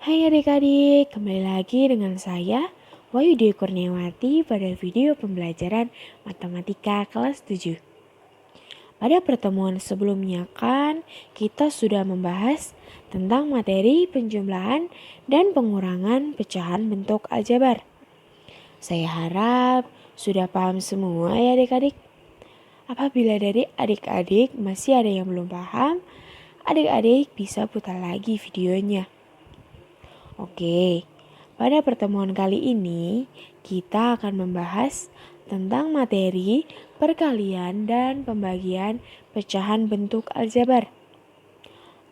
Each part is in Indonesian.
Hai adik-adik, kembali lagi dengan saya Wahyu Dwi Kurniawati pada video pembelajaran Matematika kelas 7. Pada pertemuan sebelumnya kan kita sudah membahas tentang materi penjumlahan dan pengurangan pecahan bentuk aljabar. Saya harap sudah paham semua ya adik-adik. Apabila dari adik-adik masih ada yang belum paham, adik-adik bisa putar lagi videonya. Oke, pada pertemuan kali ini kita akan membahas tentang materi perkalian dan pembagian pecahan bentuk aljabar.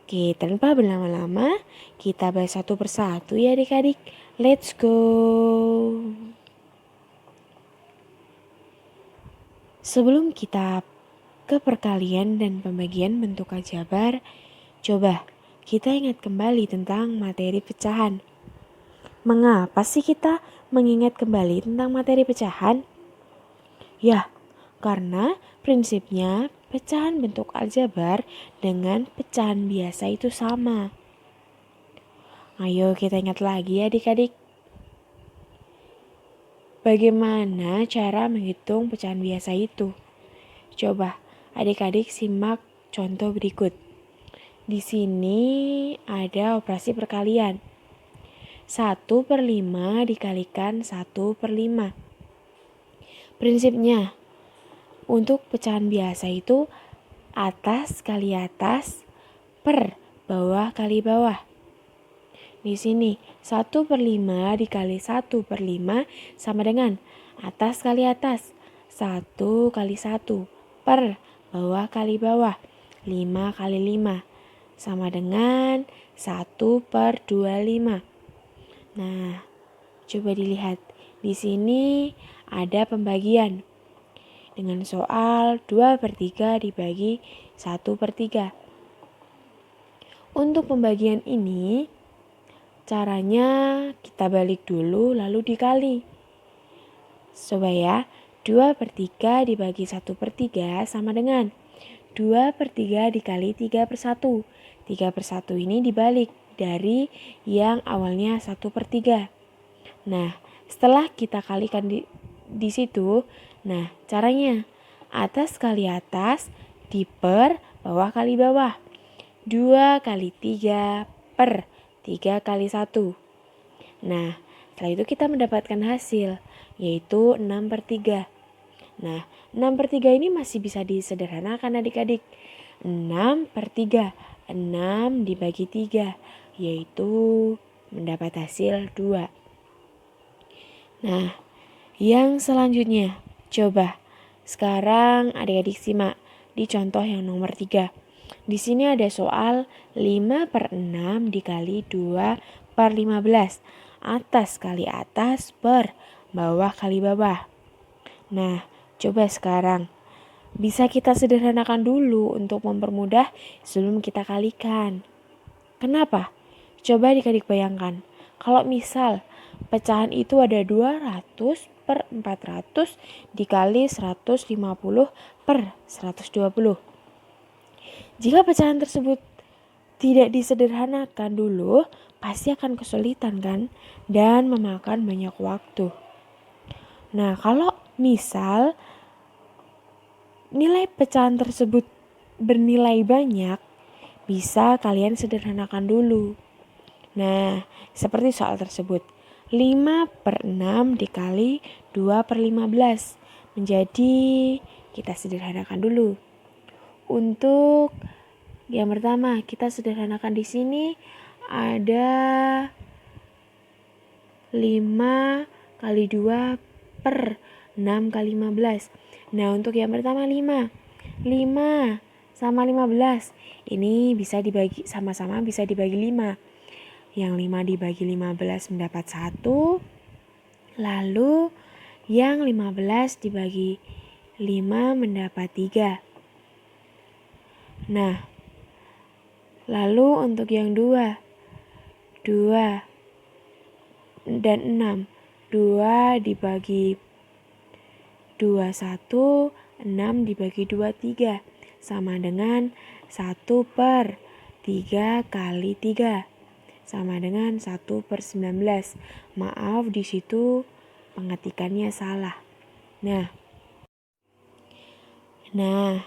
Oke, tanpa berlama-lama kita bahas satu persatu ya adik-adik. Let's go! Sebelum kita ke perkalian dan pembagian bentuk aljabar, coba kita ingat kembali tentang materi pecahan. Mengapa sih kita mengingat kembali tentang materi pecahan? Ya, karena prinsipnya pecahan bentuk aljabar dengan pecahan biasa itu sama. Ayo kita ingat lagi ya adik-adik. Bagaimana cara menghitung pecahan biasa itu? Coba adik-adik simak contoh berikut. Di sini ada operasi perkalian. 1/5 dikalikan 1/5. Prinsipnya, untuk pecahan biasa itu atas kali atas per bawah kali bawah. Di sini 1/5 dikali 1/5 sama dengan atas kali atas 1 kali 1 per bawah kali bawah 5 kali 5 sama dengan 1/25. Nah, coba dilihat. Di sini ada pembagian dengan soal 2/3 dibagi 1/3. Untuk pembagian ini, caranya kita balik dulu lalu dikali. Coba ya, 2/3 dibagi 1/3 sama dengan 2/3 dikali 3/1. 3/1 ini dibalik dari yang awalnya 1/3. Nah, setelah kita kalikan di situ, nah caranya atas kali atas diper bawah kali bawah. 2 kali 3 per 3 kali 1. Nah, setelah itu kita mendapatkan hasil, yaitu 6/3. Nah, 6/3 ini masih bisa disederhanakan adik-adik. 6/3, 6 dibagi 3, yaitu mendapat hasil 2. Nah, yang selanjutnya, coba sekarang adik-adik simak di contoh yang nomor 3. Di sini ada soal 5/6 dikali 2/15. Atas kali atas per bawah kali bawah. Nah, coba sekarang. Bisa kita sederhanakan dulu untuk mempermudah sebelum kita kalikan. Kenapa? Coba adik-adik bayangkan. Kalau misal pecahan itu ada 200/400 dikali 150/120. Jika pecahan tersebut tidak disederhanakan dulu, pasti akan kesulitan kan? Dan memakan banyak waktu. Nah, kalau misal nilai pecahan tersebut bernilai banyak, bisa kalian sederhanakan dulu. Nah, seperti soal tersebut. 5/6 dikali 2/15. Menjadi kita sederhanakan dulu. Untuk yang pertama, kita sederhanakan di sini ada 5 kali 2 per 6 kali 15. Nah, untuk yang pertama 5 sama 15. Ini bisa dibagi sama-sama bisa dibagi 5. Yang 5 dibagi 15 mendapat 1. Lalu yang 15 dibagi 5 mendapat 3. Nah, lalu untuk yang 2 dan 6. 2 dibagi 2 1, 6 dibagi 2 3. Sama dengan 1/3 kali 3. sama dengan 1/19. Maaf, di situ pengetikannya salah. Nah,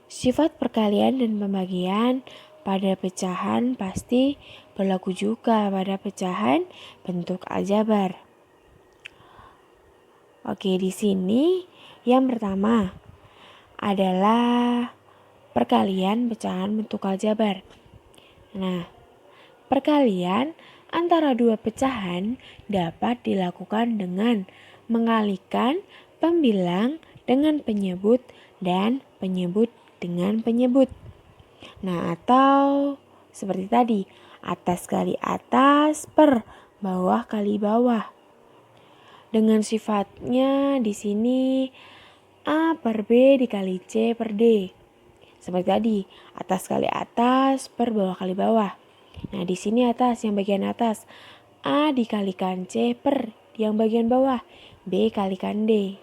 sifat perkalian dan pembagian pada pecahan pasti berlaku juga pada pecahan bentuk aljabar. Oke, di sini yang pertama adalah perkalian pecahan bentuk aljabar. Nah, perkalian antara dua pecahan dapat dilakukan dengan mengalihkan pembilang dengan penyebut dan penyebut dengan penyebut. Nah, atau seperti tadi, atas kali atas per bawah kali bawah. Dengan sifatnya di sini A per B dikali C per D. Seperti tadi, atas kali atas per bawah kali bawah. Nah, di sini atas, yang bagian atas. A dikalikan C per yang bagian bawah. B kalikan D.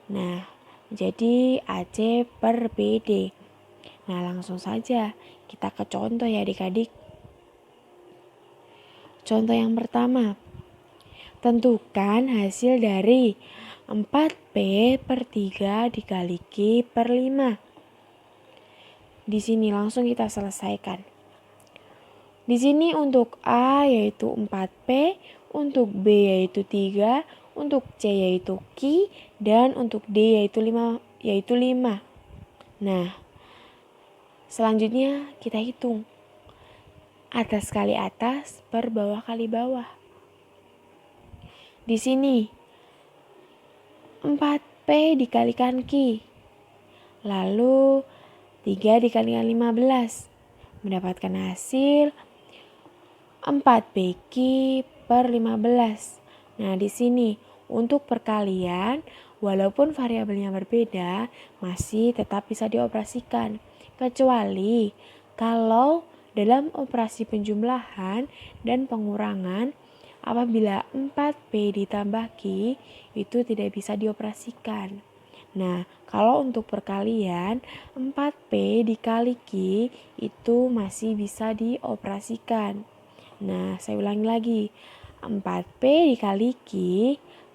Nah, jadi AC per BD. Nah, langsung saja kita ke contoh ya adik-adik. Contoh yang pertama. Tentukan hasil dari 4P per 3 dikali Q per 5. Di sini langsung kita selesaikan. Di sini untuk A yaitu 4P, untuk B yaitu 3, untuk C yaitu Q, dan untuk D yaitu 5. Nah, selanjutnya kita hitung. Atas kali atas per bawah kali bawah. Di sini 4P dikalikan Q. Lalu 3 dikalikan 15. Mendapatkan hasil 4PQ per 15. Nah, di sini untuk perkalian, walaupun variabelnya berbeda, masih tetap bisa dioperasikan. Kecuali kalau dalam operasi penjumlahan dan pengurangan, apabila 4P ditambah Q, itu tidak bisa dioperasikan. Nah, kalau untuk perkalian, 4P dikali Q itu masih bisa dioperasikan. Nah, saya ulangi lagi. 4P dikali Q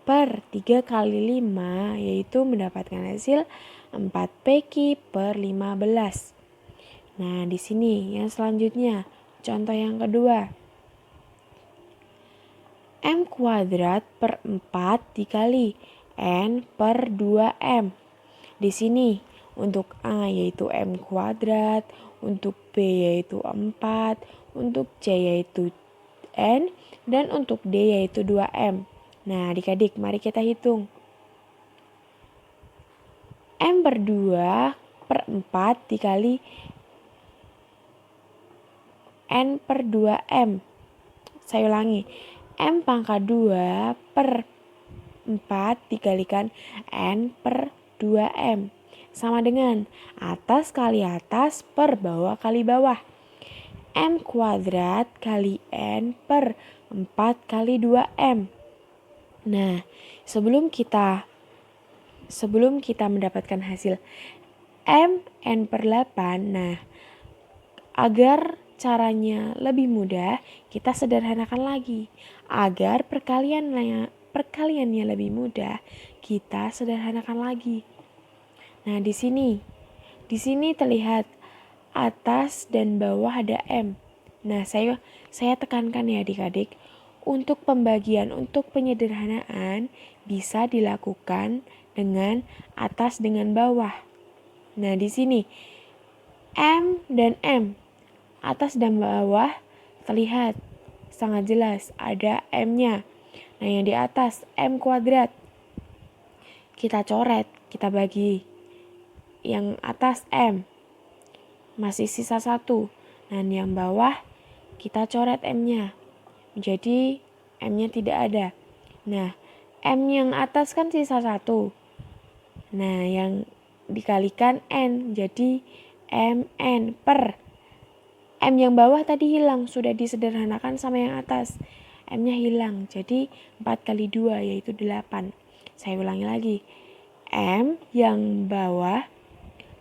per 3 kali 5, yaitu mendapatkan hasil 4PQ per 15. Nah, di sini yang selanjutnya, contoh yang kedua. M kuadrat per 4 dikali N per 2M. Di sini untuk A yaitu M kuadrat, untuk B yaitu 4, untuk C yaitu N, dan untuk D yaitu 2M. Nah, adik-adik mari kita hitung. M per 2 per 4 dikali N per 2M. Saya ulangi. M pangkat 2 per 4 dikalikan N per 2M. Sama dengan atas kali atas per bawah kali bawah. M kuadrat kali N per 4 kali 2M. Nah, sebelum kita mendapatkan hasil M N per 8, nah, agar caranya lebih mudah, kita sederhanakan lagi. Agar perkaliannya lebih mudah, kita sederhanakan lagi. Nah, di sini terlihat atas dan bawah ada M. Nah, saya tekankan ya adik-adik, untuk pembagian, untuk penyederhanaan bisa dilakukan dengan atas dengan bawah. Nah, di sini M dan M, atas dan bawah terlihat sangat jelas ada M-nya. Nah, yang di atas M kuadrat. Kita coret, kita bagi. Yang atas M. Masih sisa 1. Dan yang bawah kita coret M-nya. Jadi M-nya tidak ada. Nah, M yang atas kan sisa 1. Nah, yang dikalikan N. Jadi MN per M yang bawah tadi hilang, sudah disederhanakan sama yang atas. M-nya hilang, jadi 4 kali 2 yaitu 8. Saya ulangi lagi. M yang bawah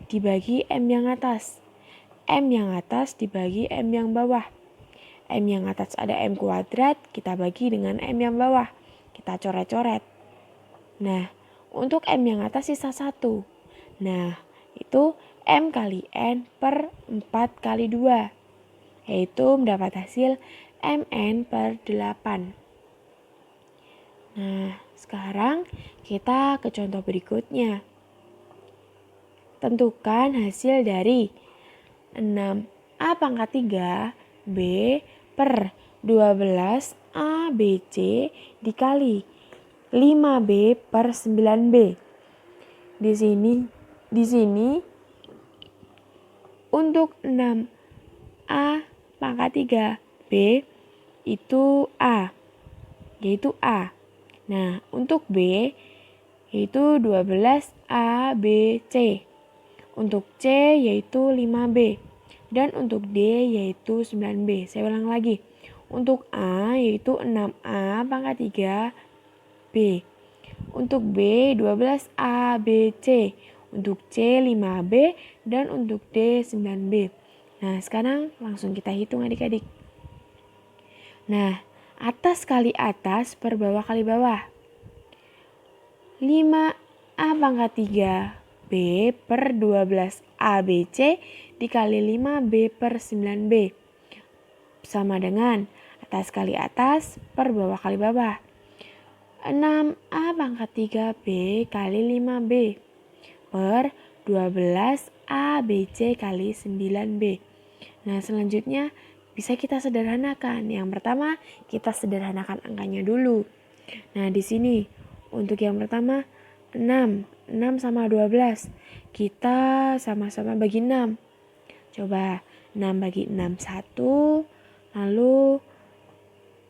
dibagi M yang atas. M yang atas dibagi M yang bawah. M yang atas ada M kuadrat, kita bagi dengan M yang bawah. Kita coret-coret. Nah, untuk M yang atas sisa 1. Nah, itu M kali N per 4 kali 2. Yaitu mendapat hasil MN per 8. Nah, sekarang kita ke contoh berikutnya. Tentukan hasil dari 6A pangkat 3 B per 12 ABC dikali 5B per 9B. Di sini untuk 6A pangkat 3B itu A, yaitu A. Nah, untuk B yaitu 12ABC. Untuk C yaitu 5B. Dan untuk D yaitu 9B. Saya ulang lagi. Untuk A yaitu 6A pangkat 3B. Untuk B 12ABC. Untuk C 5B. Dan untuk D 9B. Nah, sekarang langsung kita hitung adik-adik. Nah, atas kali atas per bawah kali bawah. 5A pangkat 3B per 12ABC dikali 5B per 9B. Sama dengan atas kali atas per bawah kali bawah. 6A pangkat 3B kali 5B per 12ABC kali 9B. Nah, selanjutnya bisa kita sederhanakan. Yang pertama, kita sederhanakan angkanya dulu. Nah, di sini untuk yang pertama 6 sama 12. Kita sama-sama bagi 6. Coba 6 bagi 6 1, lalu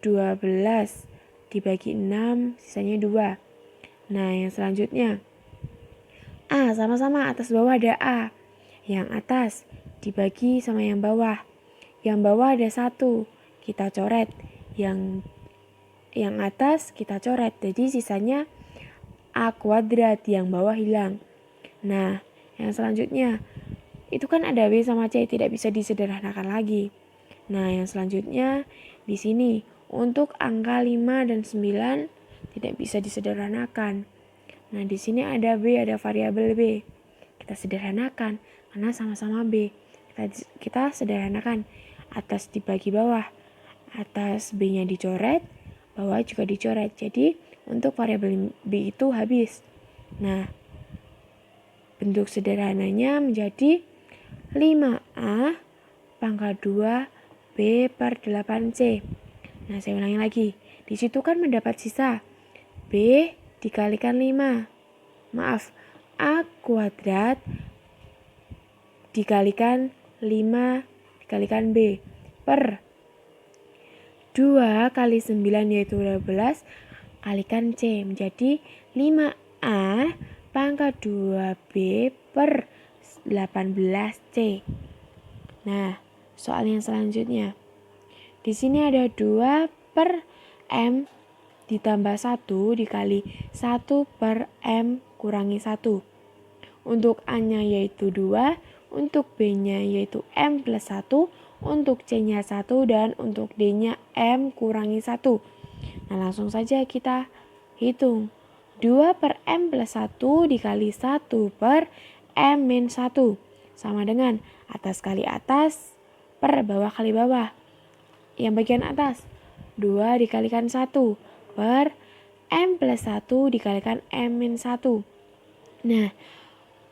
12 dibagi 6 sisanya 2. Nah, yang selanjutnya A sama-sama atas bawah ada A. Yang atas dibagi sama yang bawah. Yang bawah ada 1, kita coret. Yang atas kita coret. Jadi sisanya A kuadrat, yang bawah hilang. Nah, yang selanjutnya itu kan ada B sama C, tidak bisa disederhanakan lagi. Nah, yang selanjutnya di sini untuk angka 5 dan 9 tidak bisa disederhanakan. Nah, di sini ada B, ada variabel B. Kita sederhanakan karena sama-sama B. Kita sederhanakan. Atas dibagi bawah. Atas B-nya dicoret, bawah juga dicoret. Jadi, untuk variabel B itu habis. Nah, bentuk sederhananya menjadi 5A pangkat 2 B per 8C. Nah, saya ulangi lagi. Di situ kan mendapat sisa B dikalikan 5. Maaf, A kuadrat dikalikan 5 dikalikan B per 2 kali 9 yaitu 12 kalikan C menjadi 5A pangkat 2B per 18C. Nah, soal yang selanjutnya. Di sini ada 2 per M ditambah 1 dikali 1 per M kurangi 1. Untuk A-nya yaitu 2, untuk B-nya yaitu M plus 1, untuk C-nya 1, dan untuk D-nya M kurangi 1. Nah, langsung saja kita hitung. 2 per M plus 1 dikali 1 per M min 1. Sama dengan atas kali atas per bawah kali bawah. Yang bagian atas 2 dikalikan 1 per M plus 1 dikalikan M min 1. Nah,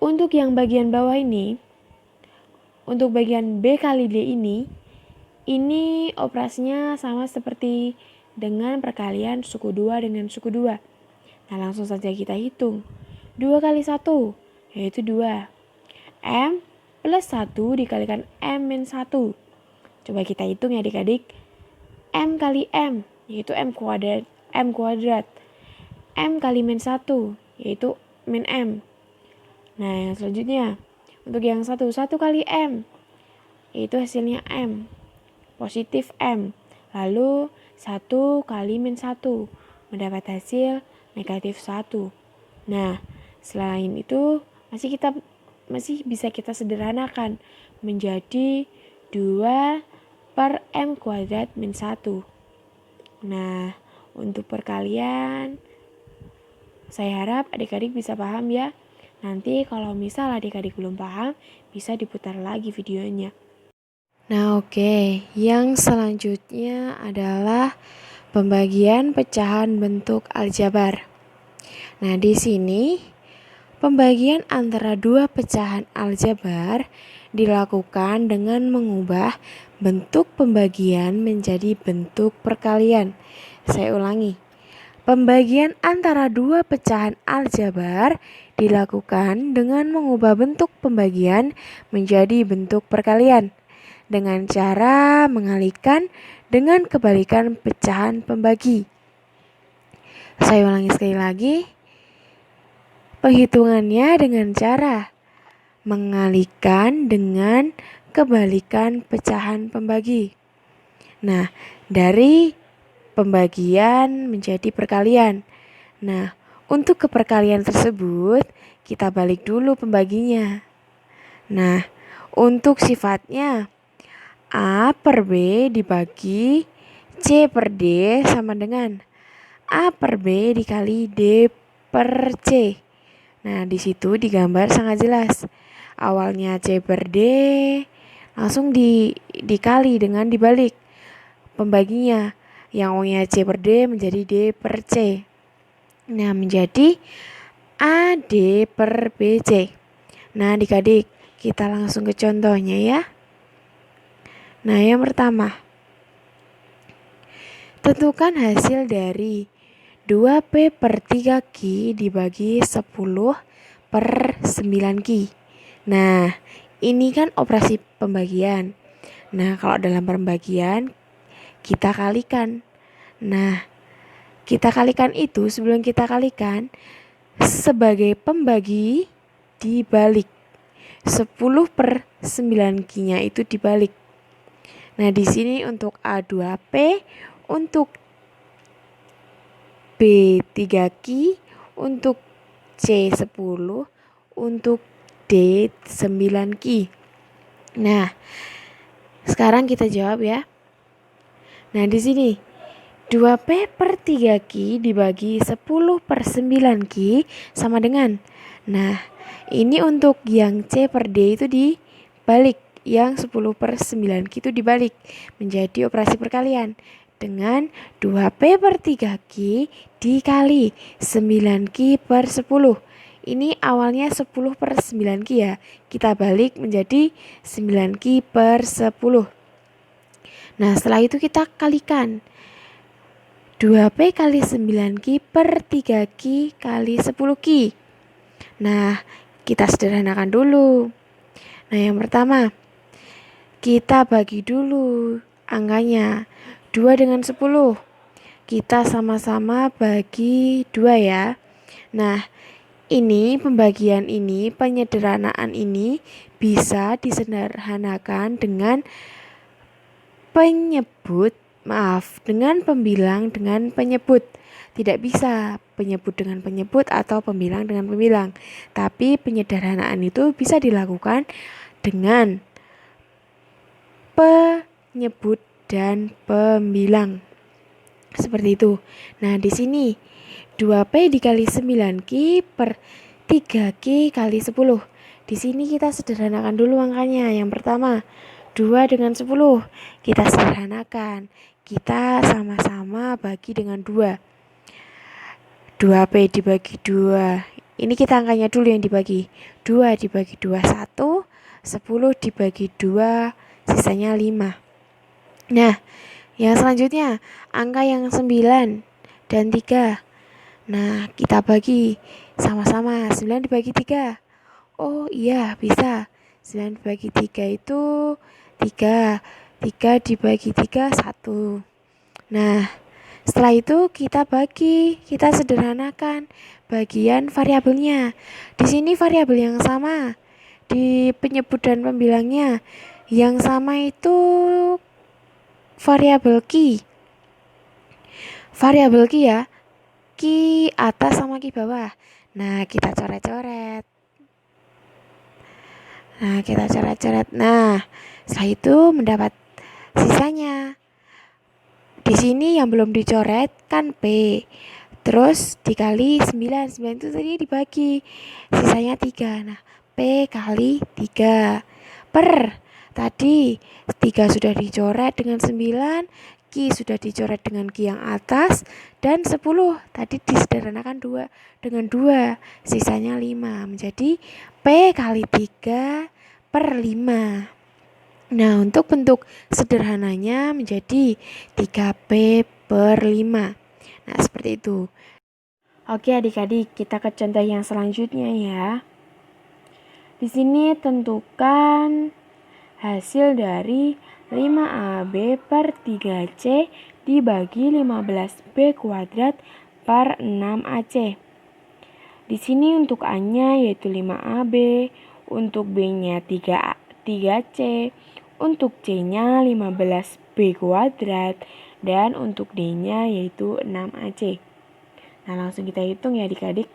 untuk yang bagian bawah ini, untuk bagian B kali D ini operasinya sama seperti dengan perkalian suku 2 dengan suku 2. Nah, langsung saja kita hitung. 2 kali 1 yaitu 2. M plus 1 dikalikan M min 1. Coba kita hitung ya adik-adik. M kali M yaitu M kuadrat. M kali min 1 yaitu min M. Nah, yang selanjutnya untuk yang 1 kali M yaitu hasilnya M, positif M. Lalu 1 kali min 1 mendapat hasil negatif 1. Nah, selain itu masih bisa kita sederhanakan menjadi 2 per M kuadrat min 1. Nah, untuk perkalian, saya harap adik-adik bisa paham ya. Nanti kalau misal adik-adik belum paham, bisa diputar lagi videonya. Nah, oke. Yang selanjutnya adalah pembagian pecahan bentuk aljabar. Nah, di sini pembagian antara dua pecahan aljabar dilakukan dengan mengubah bentuk pembagian menjadi bentuk perkalian. Saya ulangi. Pembagian antara dua pecahan aljabar dilakukan dengan mengubah bentuk pembagian menjadi bentuk perkalian dengan cara mengalihkan dengan kebalikan pecahan pembagi. Saya ulangi sekali lagi. Penghitungannya dengan cara mengalihkan dengan kebalikan pecahan pembagi. Nah, dari pembagian menjadi perkalian. Nah, untuk ke perkalian tersebut, kita balik dulu pembaginya. Nah, untuk sifatnya, A per B dibagi C per D sama dengan A per B dikali D per C. Nah, di situ digambar sangat jelas. Awalnya C per D, langsung dikali dengan dibalik pembaginya. Yang awalnya C per D menjadi D per C. Nah, menjadi AD per BC. Nah, adik-adik, kita langsung ke contohnya ya. Nah, yang pertama, tentukan hasil dari 2P per 3Q dibagi 10 per 9Q. Nah, ini kan operasi pembagian. Nah, kalau dalam pembagian, kita kalikan. Nah, kita kalikan itu, sebelum kita kalikan, sebagai pembagi dibalik. 10 per 9Q-nya itu dibalik. Nah, di sini untuk A2P, untuk B3Q, untuk C10, untuk D9Q. Nah, sekarang kita jawab ya. Nah, di sini 2P per 3Q dibagi 10 per 9Q sama dengan. Nah, ini untuk yang C per D itu dibalik. Yang 10 per 9Q itu dibalik menjadi operasi perkalian. Dengan 2P per 3Q dikali 9Q per 10. Ini awalnya 10 per 9Q ya. Kita balik menjadi 9Q per 10. Nah, setelah itu kita kalikan. 2P kali 9Q per 3Q kali 10Q. Nah, kita sederhanakan dulu. Nah, yang pertama, kita bagi dulu angkanya. 2 dengan 10. Kita sama-sama bagi 2 ya. Nah, ini pembagian ini, penyederhanaan ini bisa disederhanakan dengan dengan pembilang dengan penyebut. Tidak bisa penyebut dengan penyebut atau pembilang dengan pembilang. Tapi penyederhanaan itu bisa dilakukan dengan penyebut dan pembilang. Seperti itu. Nah, di sini 2P dikali 9Q per 3Q kali 10. Di sini kita sederhanakan dulu angkanya. Yang pertama, 2 dengan 10. Kita sederhanakan. Kita sama-sama bagi dengan 2. 2P dibagi 2. Ini kita angkanya dulu yang dibagi. 2 dibagi 2, 1. 10 dibagi 2, sisanya 5. Nah, yang selanjutnya, angka yang 9 dan 3. Nah, kita bagi sama-sama. 9 dibagi 3. Oh iya, bisa. 9 dibagi 3 itu 3. 3 dibagi 3, 1. Nah, setelah itu kita bagi. Kita sederhanakan bagian variabelnya. Di sini variabel yang sama. Di penyebut dan pembilangnya yang sama itu variabel Q. Variabel Q ya. Q atas sama Q bawah. Nah, kita coret-coret. Nah, setelah itu mendapat sisanya. Di sini yang belum dicoret kan P. Terus dikali 9. 9 itu tadi dibagi. Sisanya 3. Nah, P kali 3. Per. Tadi 3 sudah dicoret dengan 9. Q sudah dicoret dengan Q yang atas. Dan 10. Tadi disederhanakan dengan 2. Sisanya 5. Menjadi P kali 3 per 5. Nah, untuk bentuk sederhananya menjadi 3P per 5. Nah, seperti itu. Oke adik-adik, kita ke contoh yang selanjutnya ya. Di sini tentukan hasil dari 5AB per 3C dibagi 15B kuadrat per 6AC. Di sini untuk A-nya yaitu 5AB, untuk B-nya 3C, untuk C-nya 15B kuadrat, dan untuk D-nya yaitu 6AC. Nah, langsung kita hitung ya adik-adik.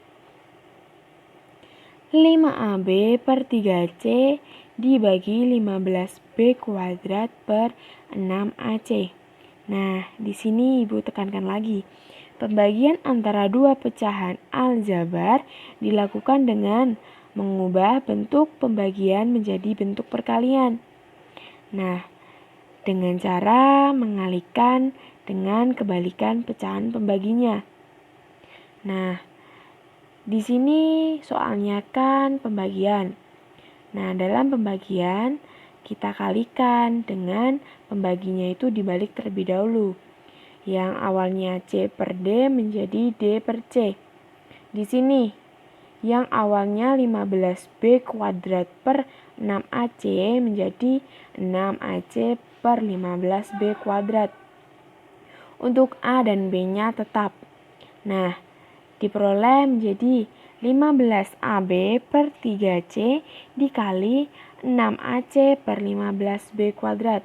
5AB per 3C dibagi 15B kuadrat per 6AC. Nah, di sini Ibu tekankan lagi. Pembagian antara dua pecahan aljabar dilakukan dengan mengubah bentuk pembagian menjadi bentuk perkalian. Nah, dengan cara mengalihkan dengan kebalikan pecahan pembaginya. Nah, di sini soalnya kan pembagian. Nah, dalam pembagian kita kalikan dengan pembaginya itu dibalik terlebih dahulu. Yang awalnya C per D menjadi D per C. Di sini yang awalnya 15B kuadrat per 6AC menjadi 6AC per 15B kuadrat. Untuk A dan B-nya tetap. Nah, diperoleh menjadi 15AB per 3C dikali 6AC per 15B kuadrat.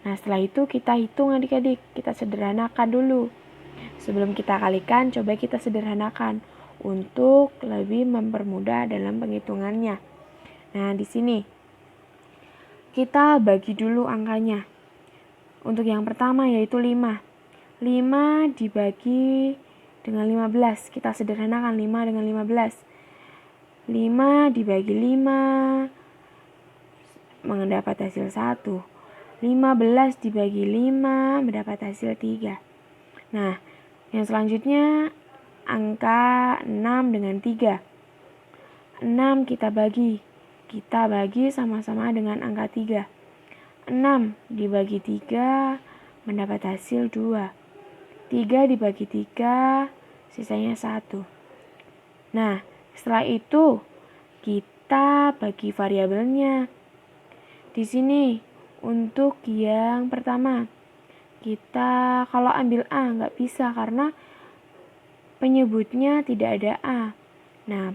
Nah, setelah itu kita hitung adik-adik, kita sederhanakan dulu. Sebelum kita kalikan, coba kita sederhanakan untuk lebih mempermudah dalam penghitungannya. Nah, di sini kita bagi dulu angkanya. Untuk yang pertama yaitu 5. 5 dibagi dengan 15. Kita sederhanakan 5 dengan 15. 5 dibagi 5 mendapat hasil 1. 15 dibagi 5 mendapat hasil 3. Nah, yang selanjutnya angka 6 dengan 3. 6 kita bagi sama-sama dengan angka 3. 6 dibagi 3 mendapat hasil 2. 3 dibagi 3 sisanya 1. Nah, setelah itu kita bagi variabelnya. Di sini untuk yang pertama kita kalau ambil A nggak bisa karena penyebutnya tidak ada A. Nah,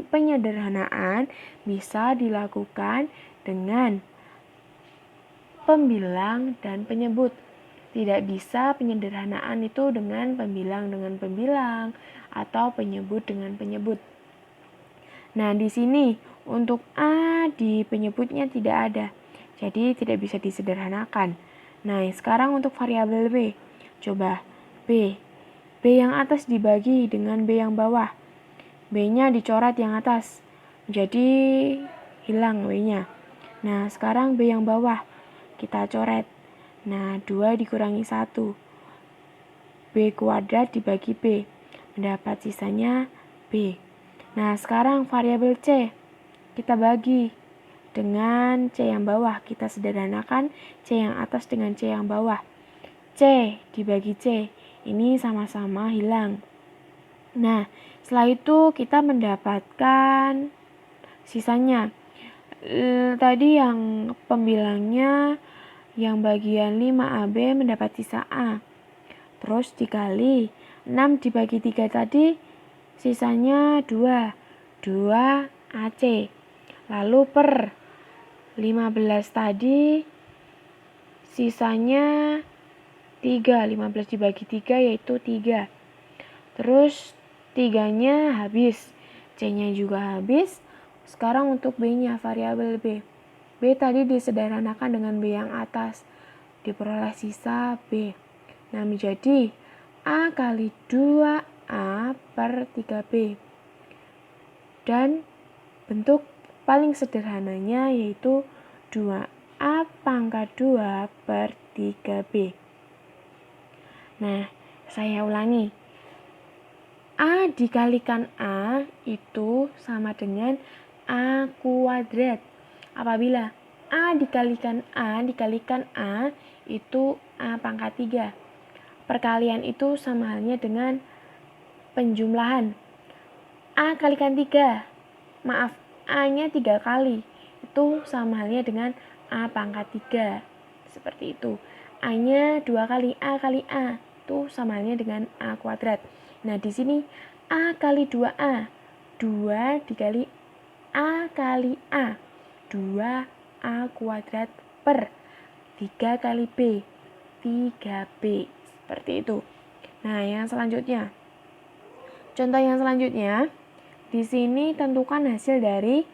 penyederhanaan bisa dilakukan dengan pembilang dan penyebut. Tidak bisa penyederhanaan itu dengan pembilang atau penyebut dengan penyebut. Nah, di sini untuk A di penyebutnya tidak ada. Jadi tidak bisa disederhanakan. Nah, sekarang untuk variabel B. Coba B. B yang atas dibagi dengan B yang bawah. B-nya dicoret yang atas. Jadi hilang B-nya. Nah, sekarang B yang bawah kita coret. Nah, 2 dikurangi 1. B kuadrat dibagi B. Mendapat sisanya B. Nah, sekarang variabel C. Kita bagi dengan C yang bawah. Kita sederhanakan C yang atas dengan C yang bawah. C dibagi C. Ini sama-sama hilang. Nah, setelah itu kita mendapatkan sisanya. Tadi yang pembilangnya yang bagian 5AB mendapat sisa A. Terus dikali 6 dibagi 3 tadi sisanya 2. 2 AC. Lalu per 15 tadi sisanya 3. 15 dibagi 3 yaitu 3. Terus 3-nya habis. C-nya juga habis. Sekarang untuk B-nya variabel B. B tadi disederhanakan dengan B yang atas, diperoleh sisa B. Nah, menjadi A kali 2A per 3B. Dan bentuk paling sederhananya yaitu 2A pangkat 2 per 3B. Nah, saya ulangi. A dikalikan A itu sama dengan A kuadrat. Apabila A dikalikan A itu A pangkat 3. Perkalian itu sama halnya dengan penjumlahan. A kalikan 3. Maaf, A-nya 3 kali. Itu sama halnya dengan A pangkat 3. Seperti itu. A-nya 2 kali, A kali A. Itu sama halnya dengan A kuadrat. Nah, di sini A kali 2A. 2 dikali A kali A. 2A kuadrat per 3 kali B. 3B. Seperti itu. Nah, yang selanjutnya. Contoh yang selanjutnya. Di sini tentukan hasil dari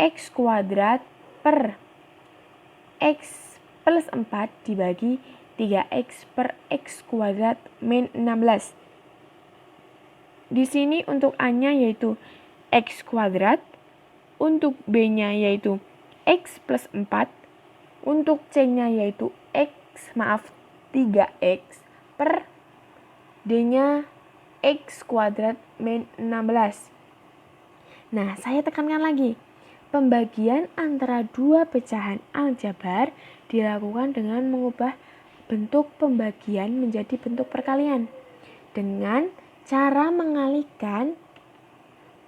X kuadrat per X plus 4 dibagi 3X per X kuadrat min 16. Di sini untuk A-nya yaitu X kuadrat, untuk B-nya yaitu X plus 4, untuk C-nya yaitu 3X per D-nya X kuadrat min 16. Nah, saya tekankan lagi. Pembagian antara dua pecahan aljabar dilakukan dengan mengubah bentuk pembagian menjadi bentuk perkalian dengan cara mengalihkan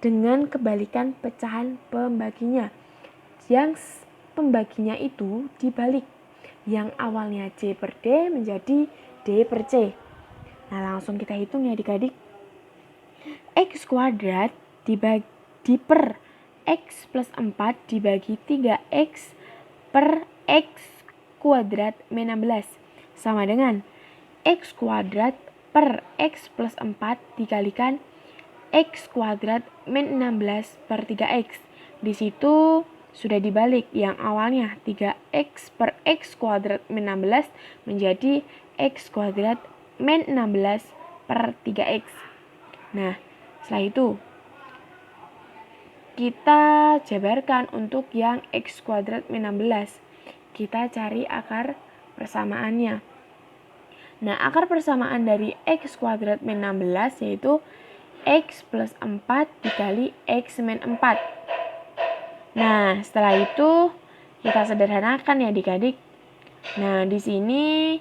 dengan kebalikan pecahan pembaginya. Yang pembaginya itu dibalik. Yang awalnya C per D menjadi D per C. Nah, langsung kita hitung ya adik-adik. X kuadrat dibagi per X plus 4 dibagi 3X per X kuadrat min 16 sama dengan X kuadrat per X plus 4 dikalikan X kuadrat min 16 per 3X. Di situ sudah dibalik, yang awalnya 3X per X kuadrat min 16 menjadi X kuadrat min 16 per 3X. Nah, setelah itu kita jabarkan untuk yang X kuadrat min 16. Kita cari akar persamaannya. Nah, akar persamaan dari X kuadrat min 16 yaitu X plus 4 dikali X min 4. Nah, setelah itu kita sederhanakan ya adik-adik. Nah, di sini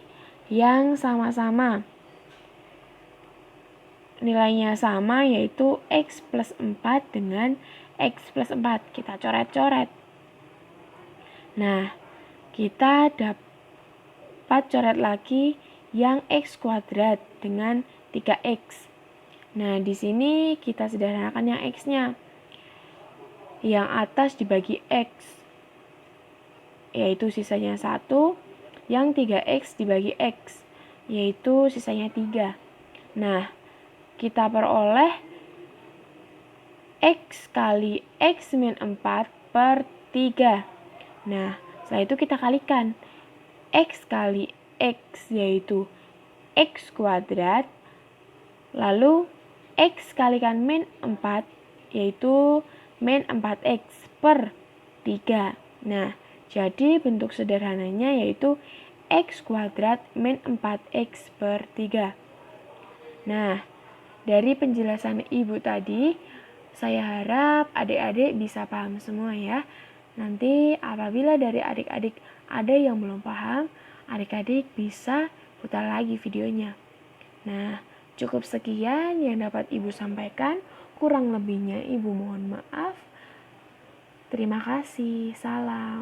yang sama-sama nilainya sama yaitu X plus 4 dengan X plus 4. Kita coret-coret. Nah, kita dapat coret lagi yang X kuadrat dengan 3X. Nah, di sini kita sederhanakan yang X-nya. Yang atas dibagi X, yaitu sisanya 1. Yang 3X dibagi X, yaitu sisanya 3. Nah, kita peroleh X kali X min 4 per 3. Nah, setelah itu kita kalikan. X kali X yaitu X kuadrat. Lalu X kalikan min 4 yaitu min 4X per 3. Nah, jadi bentuk sederhananya yaitu X kuadrat min 4X per 3. Nah, dari penjelasan ibu tadi, saya harap adik-adik bisa paham semua ya. Nanti apabila dari adik-adik ada yang belum paham, adik-adik bisa putar lagi videonya. Nah, cukup sekian yang dapat ibu sampaikan. Kurang lebihnya ibu mohon maaf. Terima kasih. Salam.